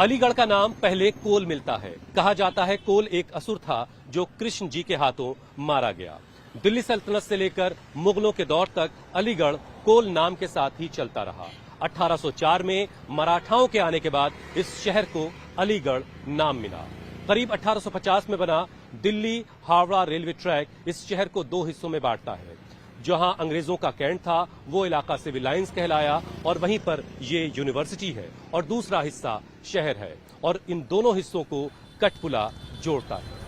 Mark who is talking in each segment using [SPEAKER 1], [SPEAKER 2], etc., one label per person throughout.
[SPEAKER 1] अलीगढ़ का नाम पहले कोल मिलता है। कहा जाता है कोल एक असुर था जो कृष्ण जी के हाथों मारा गया। दिल्ली सल्तनत से लेकर मुगलों के दौर तक अलीगढ़ कोल नाम के साथ ही चलता रहा। 1804 में मराठाओं के आने के बाद इस शहर को अलीगढ़ नाम मिला। करीब 1850 में बना दिल्ली हावड़ा रेलवे ट्रैक इस शहर को दो हिस्सों में बांटता है। जहां अंग्रेजों का कैंट था वो इलाका सिविल लाइंस कहलाया और वहीं पर ये यूनिवर्सिटी है और दूसरा हिस्सा शहर है और इन दोनों हिस्सों को कठपुला जोड़ता है।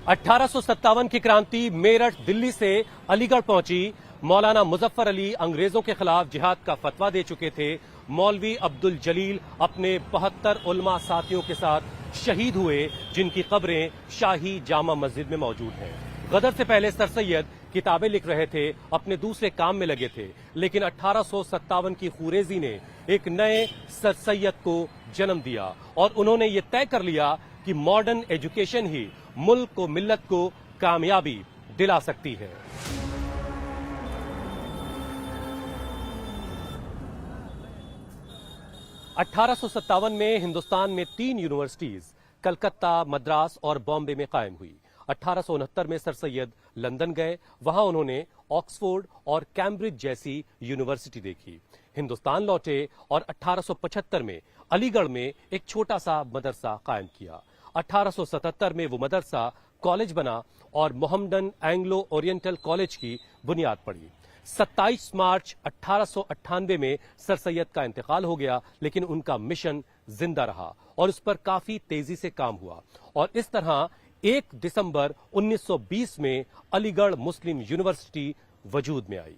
[SPEAKER 1] 1857 की क्रांति मेरठ दिल्ली से अलीगढ़ पहुंची। मौलाना मुजफ्फर अली अंग्रेजों के खिलाफ जिहाद का फतवा दे चुके थे। मौलवी अब्दुल जलील अपने 72 उलमा साथियों के साथ शहीद हुए, जिनकी कब्रें शाही जामा मस्जिद में मौजूद हैं। गदर से पहले सर सैयद किताबें लिख रहे थे, अपने दूसरे काम में लगे थे, लेकिन 1857 की खुरेजी ने एक नए सर सैयद को जन्म दिया और उन्होंने ये तय कर लिया कि मॉडर्न एजुकेशन ही मुल्क को मिल्लत को कामयाबी दिला सकती है। (1857) में हिंदुस्तान में 3 यूनिवर्सिटीज कलकत्ता, मद्रास और बॉम्बे में कायम हुई। 1869 में सर सैयद लंदन गए। वहां उन्होंने ऑक्सफोर्ड और कैम्ब्रिज जैसी यूनिवर्सिटी देखी। हिंदुस्तान लौटे और 1875 में अलीगढ़ में एक छोटा सा मदरसा कायम किया। 1877 में वो मदरसा कॉलेज बना और मोहम्मदन एंग्लो ओरिएंटल कॉलेज की बुनियाद पड़ी। 27 मार्च 1898 में सर सैयद का इंतकाल हो गया, लेकिन उनका मिशन जिंदा रहा और उस पर काफी तेजी से काम हुआ और इस तरह 1 दिसंबर 1920 में अलीगढ़ मुस्लिम यूनिवर्सिटी वजूद में आई।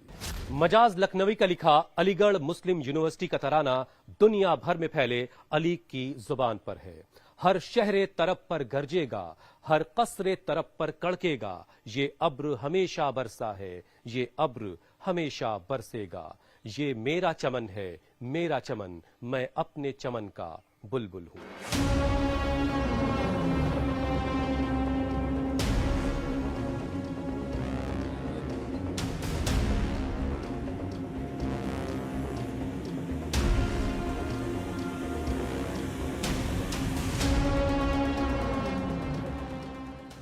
[SPEAKER 1] मजाज लखनवी का लिखा अलीगढ़ मुस्लिम यूनिवर्सिटी का तराना दुनिया भर में फैले अली की जुबान पर है। हर शहरे तरफ पर गरजेगा, हर कसरे तरफ पर कड़केगा, ये अब्र हमेशा बरसा है, ये अब्र हमेशा बरसेगा। ये मेरा चमन है, मेरा चमन, मैं अपने चमन का बुलबुल हूं।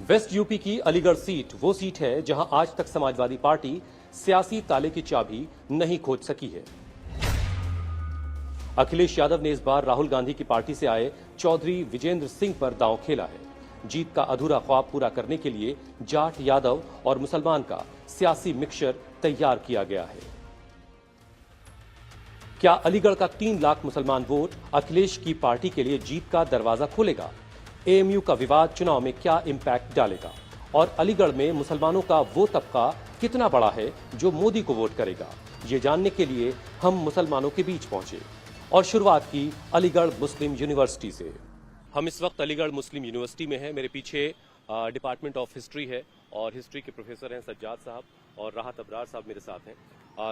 [SPEAKER 1] वेस्ट यूपी की अलीगढ़ सीट वो सीट है जहां आज तक समाजवादी पार्टी सियासी ताले की चाबी नहीं खोज सकी है। अखिलेश यादव ने इस बार राहुल गांधी की पार्टी से आए चौधरी विजेंद्र सिंह पर दांव खेला है। जीत का अधूरा ख्वाब पूरा करने के लिए जाट, यादव और मुसलमान का सियासी मिक्सचर तैयार किया गया है। क्या अलीगढ़ का 3 लाख मुसलमान वोट अखिलेश की पार्टी के लिए जीत का दरवाजा खोलेगा? एएमयू का विवाद चुनाव में क्या इंपैक्ट डालेगा? और अलीगढ़ में मुसलमानों का वो तबका कितना बड़ा है जो मोदी को वोट करेगा? ये जानने के लिए हम मुसलमानों के बीच पहुंचे और शुरुआत की अलीगढ़ मुस्लिम यूनिवर्सिटी से। हम इस वक्त अलीगढ़ मुस्लिम यूनिवर्सिटी में हैं। मेरे पीछे डिपार्टमेंट ऑफ हिस्ट्री है और हिस्ट्री के प्रोफेसर हैं सज्जाद साहब और राहत अबरार साहब मेरे साथ हैं।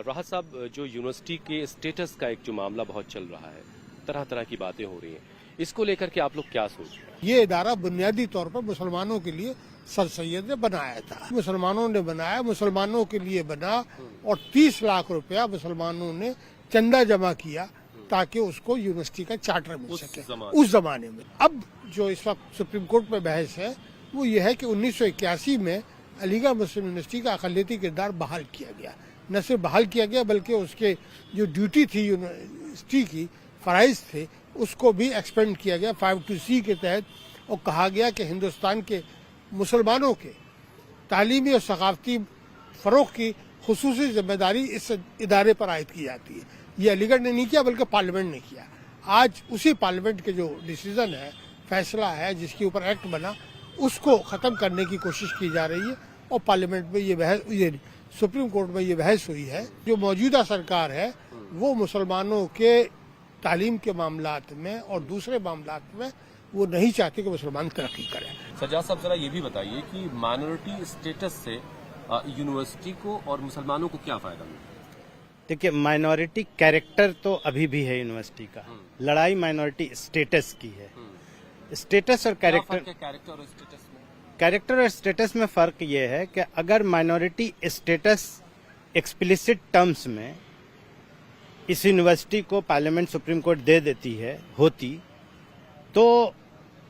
[SPEAKER 1] राहत साहब, जो यूनिवर्सिटी के स्टेटस का एक जो मामला बहुत चल रहा है, तरह तरह की बातें हो रही हैं, इसको लेकर के आप लोग क्या सोच रहे हैं?
[SPEAKER 2] ये इदारा बुनियादी तौर पर मुसलमानों के लिए सर सैयद ने बनाया था। मुसलमानों ने बनाया, मुसलमानों के लिए बना और 30 लाख रुपया मुसलमानों ने चंदा जमा किया ताकि उसको यूनिवर्सिटी का चार्टर मिल सके उस जमाने में। अब जो इस वक्त सुप्रीम कोर्ट में बहस है वो ये है कि 1981 में अलीगढ़ मुस्लिम यूनिवर्सिटी का अक़लियती किरदार बहाल किया गया। न सिर्फ बहाल किया गया बल्कि उसके जो ड्यूटी थी यूनिवर्सिटी की, फराइज थे, उसको भी एक्सपेंड किया गया 52C के तहत और कहा गया कि हिंदुस्तान के मुसलमानों के तालीमी और सकाफती फरोग की खुसूसी जिम्मेदारी इस इदारे पर आयद की जाती है। ये अलीगढ़ ने नहीं किया बल्कि पार्लियामेंट ने किया। आज उसी पार्लियामेंट के जो डिसीजन है, फैसला है, जिसके ऊपर एक्ट बना, उसको खत्म करने की कोशिश की जा रही है और पार्लियामेंट में ये सुप्रीम कोर्ट में ये बहस हुई है। जो मौजूदा सरकार है वो मुसलमानों के तालीम के मामलात में और दूसरे मामलात में वो नहीं चाहते कि मुसलमान तरक्की करें।
[SPEAKER 1] सज्जाद साहब, जरा ये भी बताइए कि माइनॉरिटी स्टेटस से यूनिवर्सिटी को और मुसलमानों को क्या फायदा मिलता है?
[SPEAKER 3] देखिए, माइनॉरिटी कैरेक्टर तो अभी भी है यूनिवर्सिटी का। लड़ाई माइनॉरिटी स्टेटस की है। स्टेटस और कैरेक्टर और स्टेटस में फर्क ये है कि अगर माइनॉरिटी स्टेटस एक्सप्लिसिट टर्म्स में इस यूनिवर्सिटी को पार्लियामेंट सुप्रीम कोर्ट दे देती है होती तो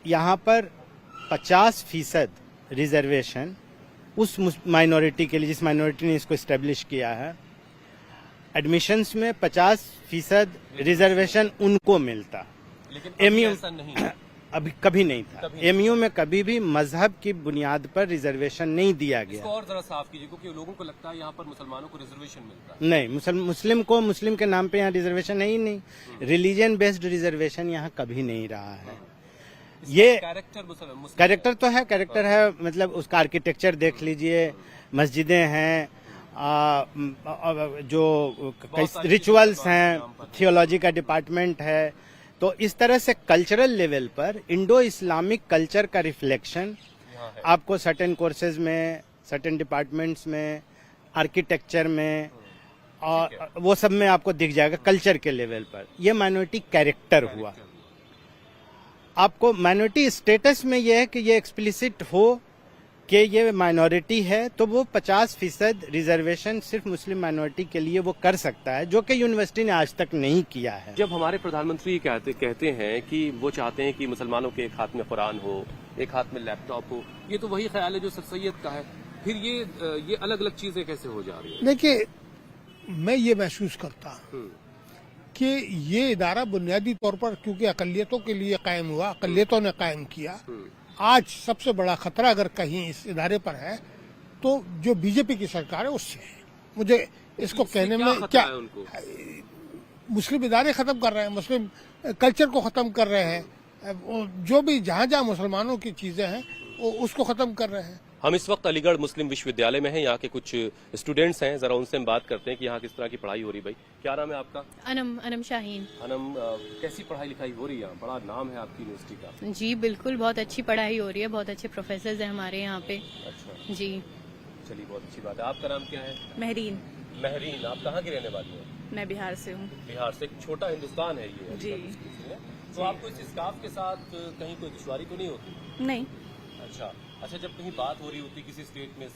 [SPEAKER 3] यहाँ पर 50% रिजर्वेशन उस माइनॉरिटी के लिए जिस माइनॉरिटी ने इसको एस्टेब्लिश किया है, एडमिशन्स में 50% रिजर्वेशन उनको मिलता।
[SPEAKER 1] लेकिन
[SPEAKER 3] एमयू
[SPEAKER 1] ऐसा नहीं है।
[SPEAKER 3] अभी कभी नहीं था। एमयू में कभी भी मजहब की बुनियाद पर रिजर्वेशन नहीं दिया
[SPEAKER 1] इसको
[SPEAKER 3] गया।
[SPEAKER 1] और जरा साफ कीजिए, क्योंकि लोगों को लगता है यहाँ पर मुसलमानों को रिजर्वेशन मिलता है।
[SPEAKER 3] नहीं, मुस्लिम को मुस्लिम के नाम पे यहाँ रिजर्वेशन है ही नहीं। रिलीजन बेस्ड रिजर्वेशन यहाँ कभी नहीं रहा है। ये कैरेक्टर तो है, कैरेक्टर है, मतलब उसका आर्किटेक्चर देख लीजिए, मस्जिदें हैं, जो रिचुअल्स हैं, थियोलॉजी का डिपार्टमेंट है। तो इस तरह से कल्चरल लेवल पर इंडो इस्लामिक कल्चर का रिफ्लेक्शन आपको सर्टेन कोर्सेज में, सर्टेन डिपार्टमेंट्स में, आर्किटेक्चर में और वो सब में आपको दिख जाएगा कल्चर के लेवल पर। ये माइनॉरिटी कैरेक्टर हुआ। आपको माइनॉरिटी स्टेटस में यह है कि ये एक्सप्लिसिट हो कि ये माइनॉरिटी है, तो वो 50% रिजर्वेशन सिर्फ मुस्लिम माइनॉरिटी के लिए वो कर सकता है, जो कि यूनिवर्सिटी ने आज तक नहीं किया है।
[SPEAKER 1] जब हमारे प्रधानमंत्री कहते हैं कि वो चाहते हैं कि मुसलमानों के एक हाथ में कुरान हो, एक हाथ में लैपटॉप हो, ये तो वही ख्याल है जो सर सैयद का है। फिर ये अलग अलग चीजें कैसे हो जा रही है?
[SPEAKER 2] देखिए, मैं ये महसूस करता हूँ कि ये इदारा बुनियादी तौर पर क्योंकि अकलियतों के लिए कायम हुआ, अकलियतों ने कायम किया। आज सबसे बड़ा खतरा अगर कहीं इस इदारे पर है तो जो बीजेपी की सरकार है उससे है। मुझे इसको कहने में क्या, मुस्लिम इदारे खत्म कर रहे हैं, मुस्लिम कल्चर को खत्म कर रहे हैं, जो भी जहाँ जहाँ मुसलमानों की चीजें हैं वो उसको खत्म कर रहे हैं।
[SPEAKER 1] हम इस वक्त अलीगढ़ मुस्लिम विश्वविद्यालय में हैं। यहाँ के कुछ स्टूडेंट्स हैं, जरा उनसे हम बात करते हैं कि यहाँ किस तरह की पढ़ाई हो रही। भाई, क्या नाम है आपका?
[SPEAKER 4] अनम शाहीन।
[SPEAKER 1] अनम, कैसी पढ़ाई लिखाई हो रही है यहाँ? बड़ा नाम है आपकी यूनिवर्सिटी का।
[SPEAKER 4] जी बिल्कुल, बहुत अच्छी पढ़ाई हो रही है, बहुत अच्छे प्रोफेसर हैं हमारे यहाँ पे।
[SPEAKER 1] अच्छा
[SPEAKER 4] जी,
[SPEAKER 1] चलिए, बहुत अच्छी बात है। आपका नाम क्या है?
[SPEAKER 5] महरीन।
[SPEAKER 1] महरीन, आप कहाँ की रहने वाली हैं?
[SPEAKER 5] मैं बिहार से हूँ।
[SPEAKER 1] बिहार से। एक छोटा हिंदुस्तान है ये
[SPEAKER 5] जी।
[SPEAKER 1] तो आपको इस स्कार्फ के साथ कहीं कोई दुश्वारी तो नहीं होती?
[SPEAKER 5] नहीं।
[SPEAKER 1] अच्छा, जब कहीं बात हो रही होती किसी स्टेट में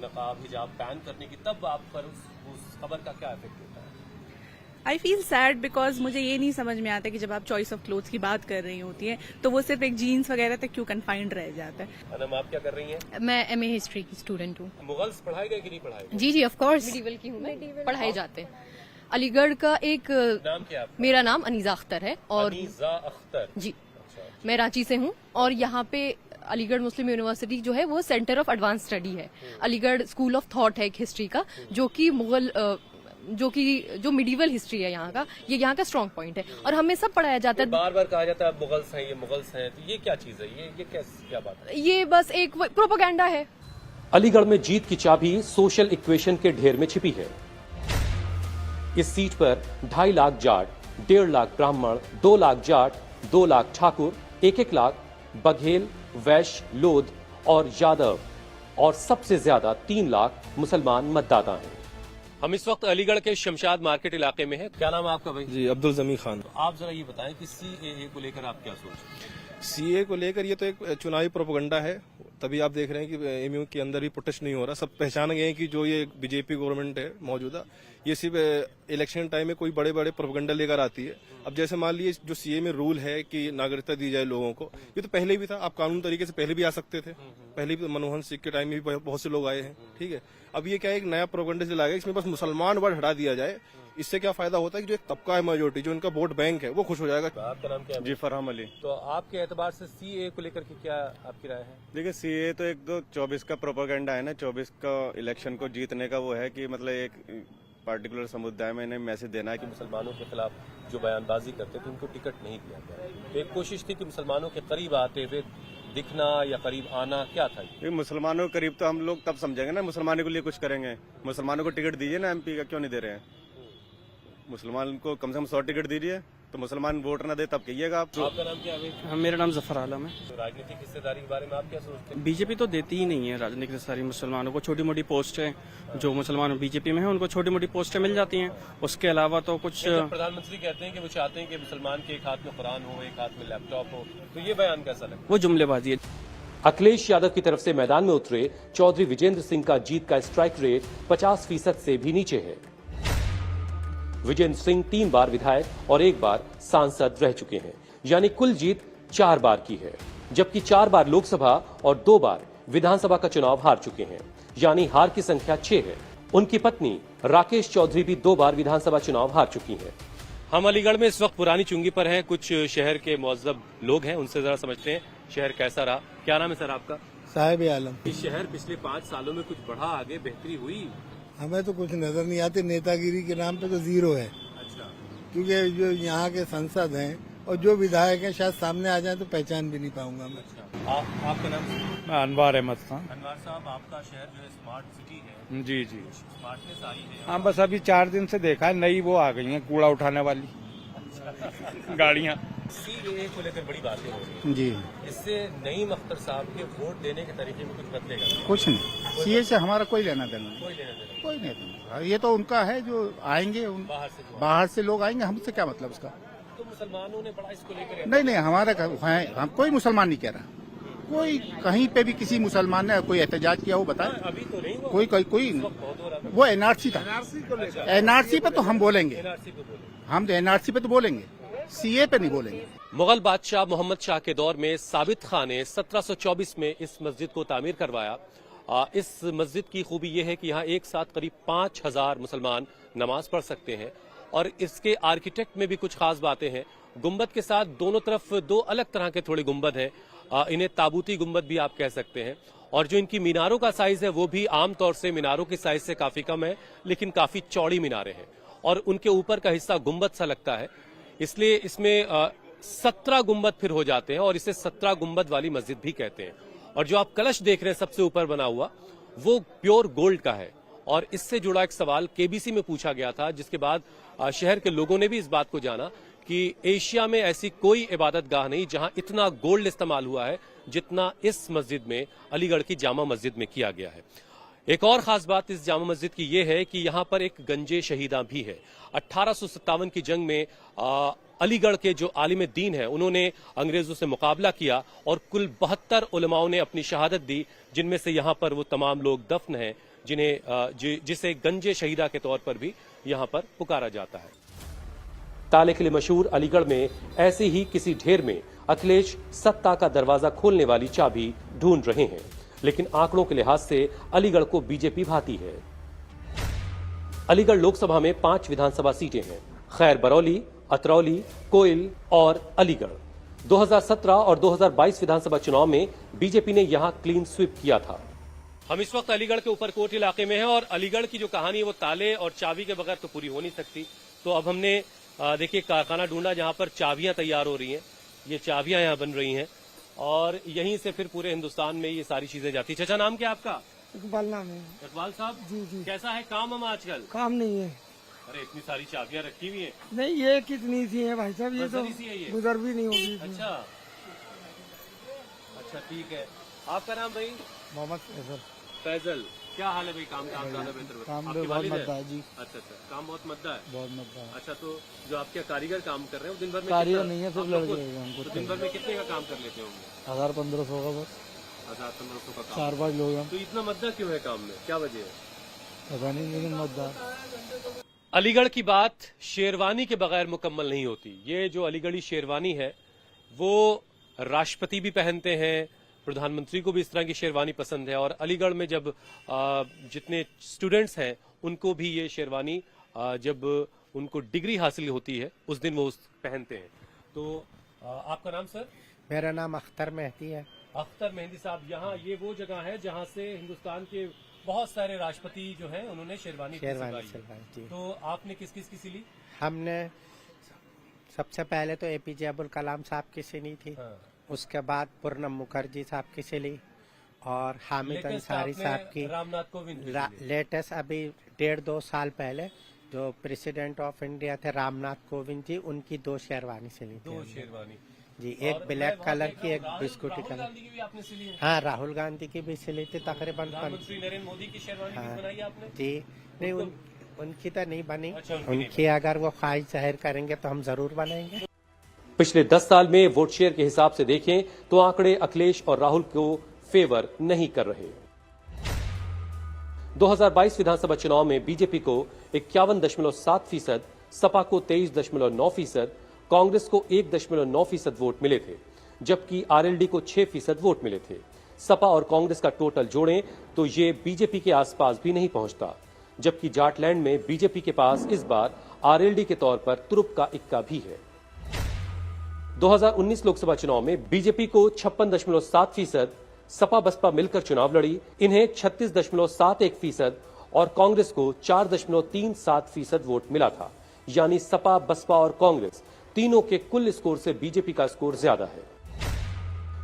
[SPEAKER 1] नकाब हिजाब बैन करने की, तब आप पर उस खबर का क्या इफेक्ट होता है?
[SPEAKER 5] आई फील सैड बिकॉज मुझे ये नहीं समझ में आता कि जब आप चॉइस ऑफ क्लोथ्स की बात कर रही होती है तो वो सिर्फ एक जीन्स वगैरह तक क्यों कन्फाइंड रह जाता है।
[SPEAKER 1] अनम, आप क्या कर रही हैं?
[SPEAKER 4] मैं MA हिस्ट्री की स्टूडेंट हूँ।
[SPEAKER 1] मुगल्स पढ़ाए गए कि नहीं पढ़ाए गए?
[SPEAKER 4] जी ऑफ कोर्स, मिडिवल की हूँ मैं, पढ़ाए जाते हैं। अलीगढ़ का एक
[SPEAKER 1] नाम क्या आपका?
[SPEAKER 4] मेरा नाम अनीजा अख्तर है और
[SPEAKER 1] अनीजा अख्तर।
[SPEAKER 4] जी,
[SPEAKER 1] अच्छा।
[SPEAKER 4] मैं रांची से हूँ और यहाँ पे अलीगढ़ मुस्लिम यूनिवर्सिटी जो है वो सेंटर ऑफ एडवांस स्टडी है। अलीगढ़ स्कूल ऑफ थॉट है एक हिस्ट्री का, जो कि मुगल जो मिडिवल हिस्ट्री है यहाँ का, ये यहाँ का स्ट्रॉन्ग पॉइंट है और हमें सब पढ़ाया जाता है।
[SPEAKER 1] बार बार कहा जाता है मुगल्स हैं, ये मुगल्स हैं, तो ये क्या चीज है? ये क्या बात है?
[SPEAKER 4] ये बस एक प्रोपेगेंडा है।
[SPEAKER 1] अलीगढ़ में जीत की चाबी सोशल इक्वेशन के ढेर में छिपी है। इस सीट पर 2.5 लाख जाट, 1.5 लाख ब्राह्मण, 2 लाख जाट, 2 लाख ठाकुर, 1 लाख बघेल, वैश्य, लोध और यादव और सबसे ज्यादा 3 लाख मुसलमान मतदाता हैं। हम इस वक्त अलीगढ़ के शमशाद मार्केट इलाके में हैं। क्या नाम है आपका भाई?
[SPEAKER 6] जी, अब्दुल जमी खान।
[SPEAKER 1] तो आप जरा ये बताएं कि CAA को लेकर आप क्या सोचते हैं?
[SPEAKER 6] सीए को लेकर ये तो एक चुनावी प्रोपेगेंडा है। तभी आप देख रहे हैं कि एमयू के अंदर भी प्रोटेस्ट नहीं हो रहा। सब पहचान गए हैं कि जो ये बीजेपी गवर्नमेंट है मौजूदा, ये सिर्फ इलेक्शन टाइम में कोई बड़े बड़े प्रोपेगेंडा लेकर आती है। अब जैसे मान लीजिए जो सीए में रूल है कि नागरिकता दी जाए लोगों को, ये तो पहले भी था। आप कानून तरीके से पहले भी आ सकते थे। पहले भी मनमोहन सिंह के टाइम में भी बहुत से लोग आए हैं, ठीक है। अब ये क्या है, एक नया प्रोपेगेंडा से लाया, इसमें बस मुसलमान वर्ड हटा दिया जाए। इससे क्या फायदा होता है कि जो एक तबका है मेजोरिटी, जो इनका वोट बैंक है, वो खुश हो जाएगा।
[SPEAKER 1] आपका नाम क्या है?
[SPEAKER 7] जी, फरहाम अली।
[SPEAKER 1] तो आपके एतबार से CAA को लेकर के क्या आपकी राय है?
[SPEAKER 7] देखिए, सीए तो एक 24 का प्रोपेगेंडा है ना। 24 का इलेक्शन को जीतने का वो है कि मतलब एक पार्टिकुलर समुदाय में इन्हें मैसेज देना है कि
[SPEAKER 1] मुसलमानों के खिलाफ जो बयानबाजी करते थे उनको टिकट नहीं दिया गया। तो एक कोशिश थी कि मुसलमानों के करीब आते हुए दिखना या करीब आना, क्या था
[SPEAKER 7] ये मुसलमानों के करीब तो हम लोग तब समझेंगे ना, मुसलमानों के लिए कुछ करेंगे। मुसलमानों को टिकट दीजिए ना, MP का क्यों नहीं दे रहे हैं? मुसलमान को कम से कम 100 टिकट दीजिए, तो मुसलमान वोट ना दे तब कहिएगा आप।
[SPEAKER 1] आपका नाम क्या है?
[SPEAKER 8] मेरा नाम जफर आलम है।
[SPEAKER 1] तो राजनीतिक हिस्सेदारी के बारे में आप क्या सोचते हैं?
[SPEAKER 8] बीजेपी तो देती ही नहीं है राजनीतिक हिस्सेदारी मुसलमानों को। छोटी मोटी पोस्ट है, जो मुसलमान बीजेपी में है उनको छोटी मोटी पोस्टें मिल जाती हैं। उसके अलावा तो कुछ
[SPEAKER 1] प्रधानमंत्री कहते हैं कि वो चाहते हैं कि मुसलमान के एक हाथ में कुरान हो, एक हाथ में लैपटॉप हो, तो ये बयान कैसा लगता है?
[SPEAKER 8] वो जुमलेबाजी है।
[SPEAKER 1] अखिलेश यादव की तरफ से मैदान में उतरे चौधरी विजेंद्र सिंह का जीत का स्ट्राइक रेट 50% से भी नीचे है। विजेंद्र सिंह 3 बार विधायक और 1 बार सांसद रह चुके हैं, यानी कुल जीत 4 बार की है, जबकि 4 बार लोकसभा और 2 बार विधानसभा का चुनाव हार चुके हैं, यानी हार की संख्या 6 है। उनकी पत्नी राकेश चौधरी भी 2 बार विधानसभा चुनाव हार चुकी हैं। हम अलीगढ़ में इस वक्त पुरानी चुंगी पर हैं। कुछ शहर के मुअज्जब लोग हैं, उनसे जरा समझते हैं शहर कैसा रहा। क्या नाम है सर आपका?
[SPEAKER 9] साहिब आलम।
[SPEAKER 1] इस शहर पिछले 5 सालों में कुछ बढ़ा, आगे बेहतरी हुई?
[SPEAKER 9] हमें तो कुछ नजर नहीं आती, नेतागिरी के नाम पे तो जीरो है।
[SPEAKER 1] अच्छा,
[SPEAKER 9] क्योंकि जो यहाँ के सांसद हैं और जो विधायक हैं शायद सामने आ जाए तो पहचान भी नहीं पाऊंगा मैं।
[SPEAKER 1] आपका नाम?
[SPEAKER 10] मैं अनवार अहमद खान।
[SPEAKER 1] अनवार साहब, आपका शहर जो है स्मार्ट सिटी है,
[SPEAKER 10] जी जी,
[SPEAKER 1] स्मार्टनेस आई है?
[SPEAKER 10] हाँ, बस अभी 4 दिन से देखा है, नई वो आ गई हैं कूड़ा उठाने वाली गाड़ियाँ।
[SPEAKER 1] सीएए को लेकर बड़ी बातें हो रही हैं।
[SPEAKER 9] जी,
[SPEAKER 1] इससे नईम अख्तर साहब के वोट देने के तरीके में कुछ बदलेगा?
[SPEAKER 9] कुछ नहीं, सीए से हमारा कोई लेना देना नहीं,
[SPEAKER 1] कोई लेना देना
[SPEAKER 9] कोई नहीं देना। ये तो उनका है, जो आएंगे बाहर से लोग आएंगे, हमसे क्या मतलब उसका।
[SPEAKER 1] तो मुसलमानों ने बड़ा इसको लेकर
[SPEAKER 9] नहीं, हमारा हम कोई मुसलमान नहीं कह रहा, कोई कहीं पे भी किसी मुसलमान ने कोई एहतजाज किया हो बताए?
[SPEAKER 1] अभी तो नहीं हुआ।
[SPEAKER 9] कोई वो एनआरसी था। एनआरसी पे तो हम बोलेंगे, हम तो एनआरसी पे तो बोलेंगे, सीए पे नहीं बोलेंगे।
[SPEAKER 1] मुगल बादशाह मोहम्मद शाह के दौर में साबित खान ने 1724 में इस मस्जिद को तामीर करवाया। इस मस्जिद की खूबी यह है कि यहाँ एक साथ करीब 5000 मुसलमान नमाज पढ़ सकते हैं और इसके आर्किटेक्ट में भी कुछ खास बातें हैं। गुंबद के साथ दोनों तरफ 2 अलग तरह के थोड़े गुंबद हैं, इन्हें ताबूती गुंबद भी आप कह सकते हैं। और जो इनकी मीनारों का साइज है वो भी आमतौर से मीनारों की साइज से काफी कम है, लेकिन काफी चौड़ी मीनारें हैं और उनके ऊपर का हिस्सा गुंबद सा लगता है, इसलिए इसमें 17 गुंबद फिर हो जाते हैं और इसे 17 गुंबद वाली मस्जिद भी कहते हैं। और जो आप कलश देख रहे हैं सबसे ऊपर बना हुआ, वो प्योर गोल्ड का है। और इससे जुड़ा एक सवाल केबीसी में पूछा गया था, जिसके बाद शहर के लोगों ने भी इस बात को जाना कि एशिया में ऐसी कोई इबादत गाह नहीं जहां इतना गोल्ड इस्तेमाल हुआ है जितना इस मस्जिद में, अलीगढ़ की जामा मस्जिद में किया गया है। एक और खास बात इस जामा मस्जिद की यह है कि यहाँ पर एक गंजे शहीदा भी है। 1857 की जंग में अलीगढ़ के जो आलिम दीन है, उन्होंने अंग्रेजों से मुकाबला किया और कुल 72 उलमाओं ने अपनी शहादत दी, जिनमें से यहाँ पर वो तमाम लोग दफन हैं जिसे गंजे शहीदा के तौर पर भी यहाँ पर पुकारा जाता है। ताले के लिए मशहूर अलीगढ़ में ऐसे ही किसी ढेर में अखिलेश सत्ता का दरवाजा खोलने वाली चाबी ढूंढ रहे हैं, लेकिन आंकड़ों के लिहाज से अलीगढ़ को बीजेपी भाती है। अलीगढ़ लोकसभा में 5 विधानसभा सीटें हैं, खैर बरौली, अतरौली, कोइल और अलीगढ़। 2017 और 2022 विधानसभा चुनाव में बीजेपी ने यहां क्लीन स्वीप किया था। हम इस वक्त अलीगढ़ के ऊपरकोट इलाके में हैं और अलीगढ़ की जो कहानी है वो ताले और चाबी के बगैर तो पूरी हो नहीं सकती। तो अब हमने देखिए कारखाना ढूंढा जहां पर चाबियां तैयार हो रही हैं। ये चाबियां यहां बन रही हैं और यहीं से फिर पूरे हिंदुस्तान में ये सारी चीजें जाती। चाचा, नाम क्या आपका?
[SPEAKER 11] इकबाल नाम है।
[SPEAKER 1] इकबाल साहब,
[SPEAKER 11] जी।
[SPEAKER 1] कैसा है काम हम आजकल?
[SPEAKER 11] काम नहीं है।
[SPEAKER 1] अरे इतनी सारी चाबियां रखी हुई हैं।
[SPEAKER 11] नहीं, ये कितनी सी है भाई साहब, ये तो गुजर भी नहीं होगी।
[SPEAKER 1] अच्छा ठीक है। आपका नाम भाई?
[SPEAKER 11] मोहम्मद
[SPEAKER 1] फैजल। क्या हाल है भाई? काम ज्यादा बेहतर
[SPEAKER 11] काम बहुत मद्दा है जी।
[SPEAKER 1] अच्छा, काम बहुत मद्दा है।
[SPEAKER 11] बहुत मद्दा है।
[SPEAKER 1] अच्छा, तो जो आपके कारीगर काम कर रहे हैं वो दिन भर में
[SPEAKER 11] कारीगर नहीं है, सब लड़के हमको।
[SPEAKER 1] तो दिन भर में कितने का काम कर लेते होंगे?
[SPEAKER 11] 1000-1500 का बस।
[SPEAKER 1] 1000-1500 का काम।
[SPEAKER 11] 4-5 लोग हैं।
[SPEAKER 1] तो इतना मद्दा क्यों है काम में, क्या वजह है?
[SPEAKER 11] पता नहीं, लेकिन मद्दा।
[SPEAKER 1] अलीगढ़ की बात शेरवानी के बगैर मुकम्मल नहीं होती। ये जो अलीगढ़ी शेरवानी है वो राष्ट्रपति भी पहनते हैं, प्रधानमंत्री को भी इस तरह की शेरवानी पसंद है और अलीगढ़ में जब जितने स्टूडेंट्स हैं उनको भी ये शेरवानी जब उनको डिग्री हासिल होती है उस दिन वो पहनते हैं। तो आपका नाम सर?
[SPEAKER 12] मेरा नाम अख्तर मेहदी है।
[SPEAKER 1] अख्तर मेहदी साहब, यहाँ ये वो जगह है जहाँ से हिंदुस्तान के बहुत सारे राष्ट्रपति जो हैं उन्होंने शेरवानी सिलवाई। तो आपने किस किस की सिली?
[SPEAKER 12] हमने सबसे पहले तो एपीजे अब्दुल कलाम साहब की सिली थी। हाँ। उसके बाद पूर्णम मुखर्जी साहब की सिली और हामिद अंसारी साहब की।
[SPEAKER 1] रामनाथ कोविंद
[SPEAKER 12] लेटेस्ट अभी 1.5-2 साल पहले जो प्रेसिडेंट ऑफ इंडिया थे रामनाथ कोविंद जी, उनकी 2 शेरवानी सिली थी।
[SPEAKER 1] 2 शेरवानी
[SPEAKER 12] जी, एक ब्लैक कलर की, एक बिस्कुटी कलर। हाँ, राहुल गांधी की भी सिली थी तकरीबन।
[SPEAKER 1] प्रधानमंत्री नरेंद्र मोदी की शेरवानी भी बनाई आपने?
[SPEAKER 12] जी नहीं, उनकी तो नहीं बनी। उनकी अगर वो ख्वाहिश जाहिर करेंगे तो हम जरूर बनाएंगे।
[SPEAKER 1] पिछले 10 साल में वोट शेयर के हिसाब से देखें तो आंकड़े अखिलेश और राहुल को फेवर नहीं कर रहे। 2022 विधानसभा चुनाव में बीजेपी को 51.7%, सपा को 23.9%, कांग्रेस को 1.9% वोट मिले थे, जबकि आरएलडी को 6% वोट मिले थे। सपा और कांग्रेस का टोटल जोड़ें तो ये बीजेपी के आसपास भी नहीं पहुंचता, जबकि जाटलैंड में बीजेपी के पास इस बार आरएलडी के तौर पर तुरुप का इक्का भी है। 2019 लोकसभा चुनाव में बीजेपी को 56.7%, सपा बसपा मिलकर चुनाव लड़ी, इन्हें 36.71% और कांग्रेस को 4.37% वोट मिला था। यानी सपा, बसपा और कांग्रेस तीनों के कुल स्कोर से बीजेपी का स्कोर ज्यादा है।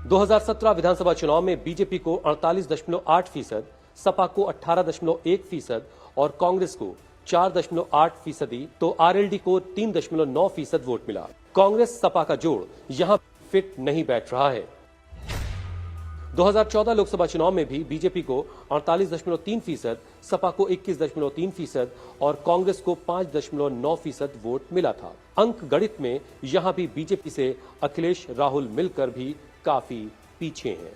[SPEAKER 1] 2017 विधानसभा चुनाव में बीजेपी को 48.8%, सपा को 18.1% और कांग्रेस को 4.8%, तो आरएलडी को 3.9% वोट मिला। कांग्रेस सपा का जोड़ यहां फिट नहीं बैठ रहा है। 2014 लोकसभा चुनाव में भी बीजेपी को 48.3%, सपा को 21.3% और कांग्रेस को 5.9% वोट मिला था। अंक गणित में यहां भी बीजेपी से अखिलेश राहुल मिलकर भी काफी पीछे हैं।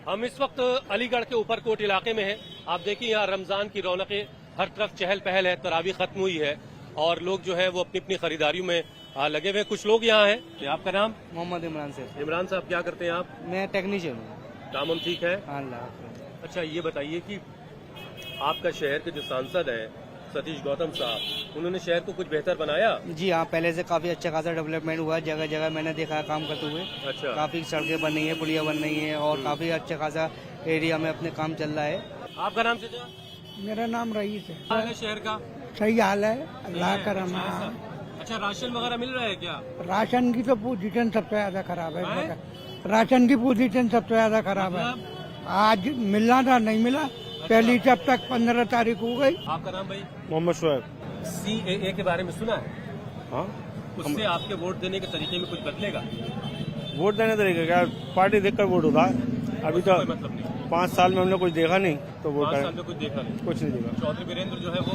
[SPEAKER 1] हम इस वक्त अलीगढ़ के ऊपरकोट इलाके में हैं। आप देखिए यहाँ रमजान की रौनकें, हर तरफ चहल पहल है, तरावी खत्म हुई है और लोग जो है वो अपनी अपनी खरीदारियों में लगे हुए। कुछ लोग यहाँ हैं। आपका नाम?
[SPEAKER 13] मोहम्मद इमरान से।
[SPEAKER 1] इमरान साहब, क्या करते हैं आप?
[SPEAKER 13] मैं टेक्नीशियन हूँ।
[SPEAKER 1] काम हम ठीक है?
[SPEAKER 13] अल्लाह।
[SPEAKER 1] अच्छा, ये बताइए कि आपका शहर के जो सांसद हैं सतीश गौतम साहब, उन्होंने शहर को कुछ बेहतर बनाया?
[SPEAKER 13] जी हाँ, पहले से काफी अच्छा खासा डेवलपमेंट हुआ है। जगह जगह मैंने देखा है काम करते हुए।
[SPEAKER 1] अच्छा।
[SPEAKER 13] काफी सड़कें बन रही है, पुलिया बन रही है और काफी अच्छा खासा एरिया में अपने काम चल रहा है।
[SPEAKER 1] आपका नाम चाचा?
[SPEAKER 11] मेरा नाम रईस है।
[SPEAKER 1] हाल है शहर का?
[SPEAKER 11] सही हाल है, अल्लाह का रहम।
[SPEAKER 1] अच्छा, राशन वगैरह मिल रहा है क्या?
[SPEAKER 11] राशन की तो पोजीशन सबसे ज्यादा खराब है। राशन की पोजीशन सबसे ज्यादा खराब है। आज मिलना था, नहीं मिला। पहली जब तक 15 तारीख हो गई।
[SPEAKER 1] आपका नाम भाई?
[SPEAKER 10] मोहम्मद शुएब।
[SPEAKER 1] CAA के बारे में सुना है?
[SPEAKER 10] हाँ,
[SPEAKER 1] उससे आपके वोट देने के तरीके में कुछ बदलेगा?
[SPEAKER 10] वोट देने तरीके क्या, पार्टी देखकर वोट होता है। अभी तो
[SPEAKER 1] मतलब नहीं,
[SPEAKER 10] 5 साल में हमने कुछ देखा नहीं, तो वोट
[SPEAKER 1] 5 साल में कुछ देखा नहीं।
[SPEAKER 10] कुछ नहीं देखा।
[SPEAKER 1] चौधरी वीरेंद्र जो है वो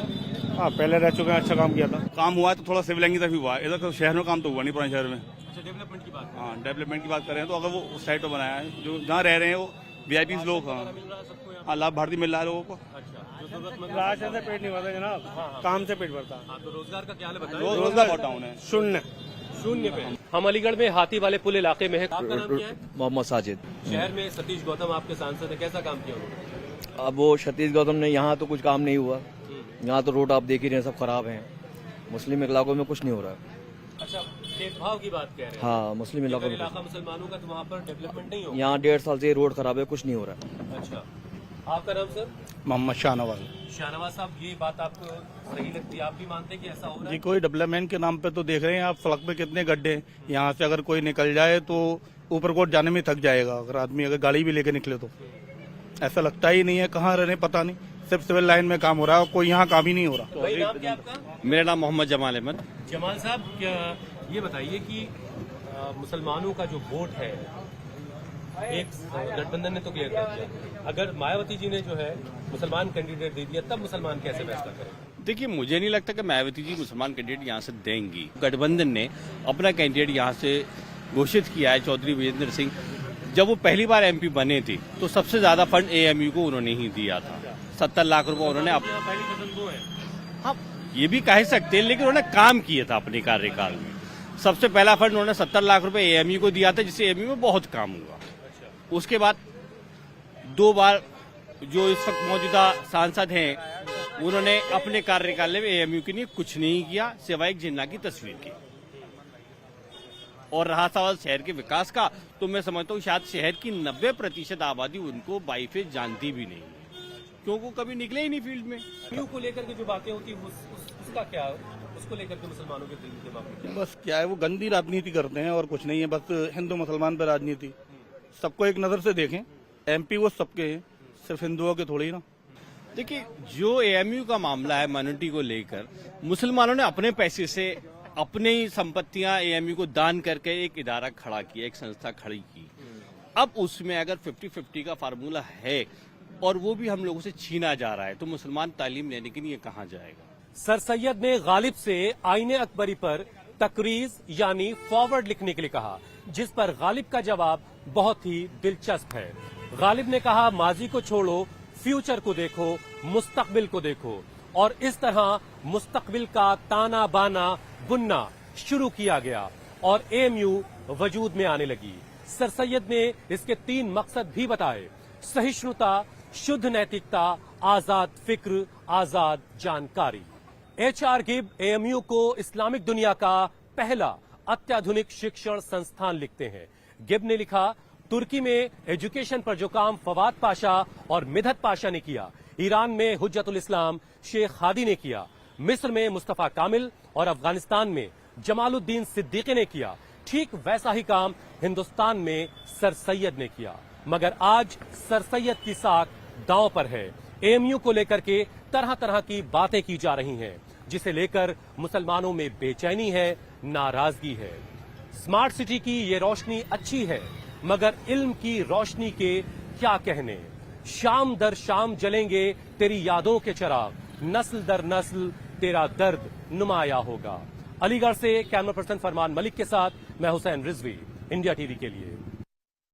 [SPEAKER 10] हाँ, पहले रह चुके हैं, अच्छा काम किया था।
[SPEAKER 7] काम हुआ है तो थोड़ा सिविल लाइन की तरफ ही हुआ है, इधर तो शहर में काम तो हुआ नहीं पुराने शहर में।
[SPEAKER 1] अच्छा, डेवलपमेंट की बात?
[SPEAKER 7] हाँ, डेवलपमेंट की बात करें तो अगर वो उस साइड पर बनाया है, जो जहाँ रह रहे हैं वो VIP लोग, हाँ, लाभ भारती मिल रहा है लोगों को।
[SPEAKER 1] अच्छा, जो जरूरतमंद
[SPEAKER 10] राशन से पेट नहीं भरता जनाब, काम से पेट भरता है।
[SPEAKER 1] तो रोजगार का क्या हाल है बताएं?
[SPEAKER 7] रोजगार बहुत डाउन है,
[SPEAKER 1] शून्य पे। हम अलीगढ़ में हाथी वाले पुल इलाके में है। आपका नाम क्या है?
[SPEAKER 14] मोहम्मद साजिद।
[SPEAKER 1] शहर में सतीश गौतम आपके सांसद है, कैसा काम किया उन्होंने?
[SPEAKER 14] अब वो सतीश गौतम ने यहाँ तो कुछ काम नहीं हुआ। यहाँ तो रोड आप देख ही रहे हैं, सब खराब हैं। मुस्लिम इलाकों में कुछ नहीं हो रहा है।
[SPEAKER 1] अच्छा, भेदभाव की बात कह रहे हैं?
[SPEAKER 14] हाँ, मुस्लिम इलाकों में
[SPEAKER 1] इलाका मुसलमानों का, तो वहाँ पर डेवलपमेंट नहीं हो।
[SPEAKER 14] यहाँ 1.5 साल से रोड खराब है, कुछ नहीं हो रहा है।
[SPEAKER 1] अच्छा, आपका नाम सर?
[SPEAKER 9] मोहम्मद शाहनवाज।
[SPEAKER 1] शाहनवाज साहब, ये बात आपको सही लगती है? आप भी मानते हैं कि ऐसा हो रहा है?
[SPEAKER 9] जी, कोई डेवलपमेंट के नाम पे तो देख रहे हैं आप, सड़क पे कितने गड्ढे। यहाँ से अगर कोई निकल जाए तो ऊपरकोट जाने में थक जाएगा, अगर आदमी अगर गाड़ी भी लेके निकले तो। ऐसा लगता ही नहीं है कहाँ रहने पता नहीं, सिर्फ सिविल लाइन में काम हो रहा है, कोई यहाँ काम ही नहीं हो रहा।
[SPEAKER 1] भाई, नाम क्या आपका?
[SPEAKER 7] मेरा नाम मोहम्मद जमाल अहमद।
[SPEAKER 1] जमाल साहब, ये बताइए कि मुसलमानों का जो वोट है, एक गठबंधन ने तो क्लियर कर दिया, अगर मायावती जी ने जो है मुसलमान कैंडिडेट दे दिया, तब मुसलमान कैसे फैसला करें?
[SPEAKER 7] देखिए, मुझे नहीं लगता कि मायावती जी मुसलमान कैंडिडेट यहाँ से देंगी। गठबंधन ने अपना कैंडिडेट यहाँ से घोषित किया है, चौधरी वीरेंद्र सिंह। जब वो पहली बार MP बने थे तो सबसे ज्यादा फंड AMU को उन्होंने ही दिया था, 70 लाख रुपए उन्होंने।
[SPEAKER 1] पहली पसंद वो है।
[SPEAKER 7] हाँ, ये भी कह सकते हैं, लेकिन उन्होंने काम किया था अपने कार्यकाल में। सबसे पहला फंड उन्होंने 70 लाख रुपए AMU को दिया था, जिससे AMU में बहुत काम हुआ। उसके बाद 2 बार जो इस वक्त मौजूदा सांसद हैं, उन्होंने अपने कार्यकाल में AMU के लिए कुछ नहीं किया सिवाय एक जिन्ना की तस्वीर की। और रहा सवाल शहर के विकास का, तो मैं समझता हूँ शायद शहर की 90% आबादी उनको बाईफेज जानती भी नहीं है, क्योंकि कभी निकले ही नहीं फील्ड में।
[SPEAKER 1] AMU को लेकर के जो बातें होती है उसका क्या, उसको लेकर के मुसलमानों के दिल दिमाग में क्या?
[SPEAKER 9] बस क्या है, वो गंदी राजनीति करते हैं और कुछ नहीं है, बस हिंदू मुसलमान पर राजनीति। सबको एक नजर से देखें, MP वो सबके हैं, सिर्फ हिंदुओं के थोड़ी ना।
[SPEAKER 7] देखिए, जो AMU का मामला है माइनॉरिटी को लेकर, मुसलमानों ने अपने पैसे से अपने ही संपत्तियां AMU को दान करके एक इदारा खड़ा किया, एक संस्था खड़ी की। अब उसमें अगर 50-50 का फार्मूला है और वो भी हम लोगों से छीना जा रहा है, तो मुसलमान तालीम लेने के लिए कहाँ जाएगा?
[SPEAKER 1] सर सैयद ने गालिब से आईने अकबरी पर तकरीज यानी फॉरवर्ड लिखने के लिए कहा, जिस पर गालिब का जवाब बहुत ही दिलचस्प है। गालिब ने कहा, माजी को छोड़ो, फ्यूचर को देखो, मुस्तकबिल को देखो। और इस तरह मुस्तकबिल का ताना बाना बुनना शुरू किया गया और एएमयू वजूद में आने लगी। सर सैयद ने इसके 3 मकसद भी बताए: सहिष्णुता, शुद्ध नैतिकता, आजाद फिक्र, आजाद जानकारी। एचआर गिब एएमयू को इस्लामिक दुनिया का पहला अत्याधुनिक शिक्षण संस्थान लिखते हैं। गिब ने लिखा, तुर्की में एजुकेशन पर जो काम फवाद पाशा और मिधत पाशा ने किया, ईरान में हुज्जतुल इस्लाम शेख हादी ने किया, मिस्र में मुस्तफा कामिल और अफगानिस्तान में जमालुद्दीन सिद्दीकी ने किया, ठीक वैसा ही काम हिंदुस्तान में सर सैयद ने किया। मगर आज सर सैयद की साख दांव पर है। एएमयू को लेकर के तरह तरह की बातें की जा रही हैं, जिसे लेकर मुसलमानों में बेचैनी है, नाराजगी है। स्मार्ट सिटी की ये रोशनी अच्छी है, मगर इल्म की रोशनी के क्या कहने। शाम दर शाम जलेंगे तेरी यादों के चिराग, नस्ल दर नस्ल तेरा दर्द नुमाया होगा। अलीगढ़ से कैमरा पर्सन फरमान मलिक के साथ मैं हुसैन रिजवी, इंडिया टीवी के लिए।